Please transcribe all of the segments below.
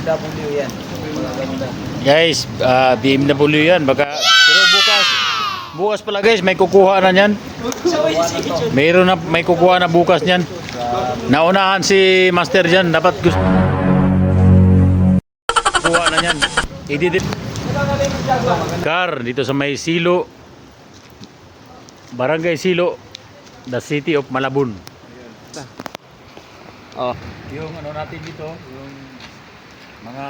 BMW yan. Magaganda. Guys, BMW yan. Baka, pero bukas pala guys, may kukuha na niyan. Mayroon na, may kukuha na bukas niyan. Naunahan si Master dyan. Dapat gusto kukuha na niyan. Ididip. Car dito sa may Silo. Barangay Silo. The City of Malabon. Oh. Yung ano natin dito, yung mga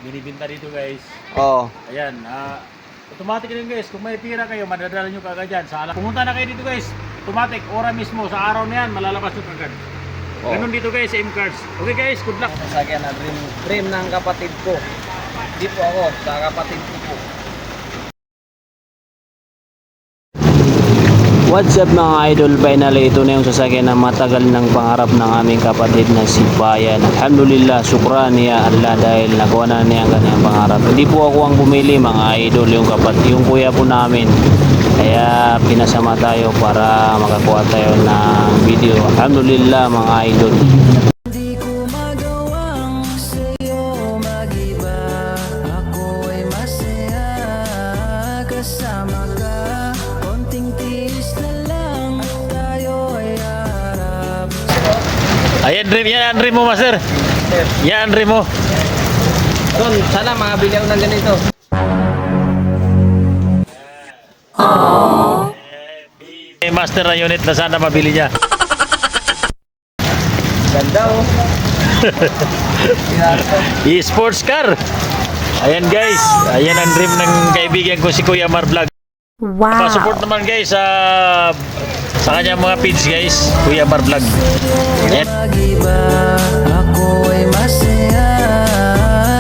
binibinta dito guys. Oh. Ayan, automatic rin guys, kung may pira kayo, madadala nyo kagad dyan. Pumunta na kayo dito guys, automatic, ora mismo, sa araw na yan, malalabas nyo kagad. Oh. Ganun dito guys, SIM cards. Okay guys, good luck. Sasakyan na dream ng kapatid ko. Di po ako, sa kapatid ko po. What's up mga idol, finally ito na yung sasakyan na matagal ng pangarap ng aming kapatid na si Bayan. Alhamdulillah, syukran niya Allah dahil nagawa na niya ang kanyang pangarap. Hindi po ako ang pumili mga idol, yung kapatid, yung kuya po namin. Kaya pinasama tayo para makakuha tayo ng video. Alhamdulillah mga idol. Ayan, yan ang dream mo, Master. Yan ang dream mo. Son, sana makabili ako ng ganito. May Master na unit na sana mabili niya. Ganda oh. E-sports car. Ayan guys, ayan ang dream ng kaibigan ko si Kuya Mar Vlog. Wow. Pa-support naman guys sa kanyang mga feeds guys, Kuya Mar Vlog. Ayan. Ako ay masaya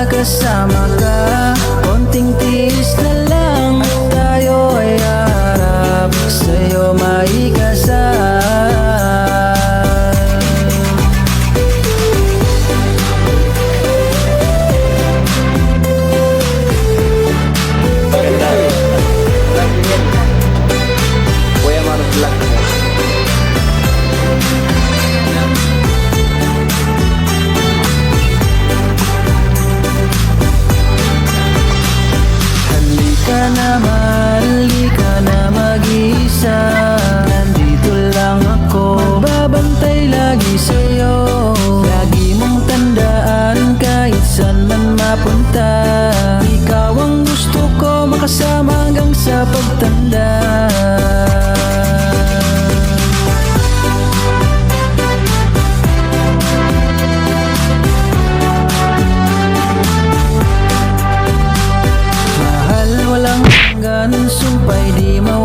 kasama ka. Konting tiis na lang tayo ay harap sa'yo maikasal. Kuya Mar Vlog. Halika na mag-isa. Nandito lang ako, magbabantay lagi sa'yo. Lagi mong tandaan kahit saan man mapunta. Ikaw ang gusto ko makasama hanggang sa pagtanda. Walang hanggan, sumpa'y di mawala.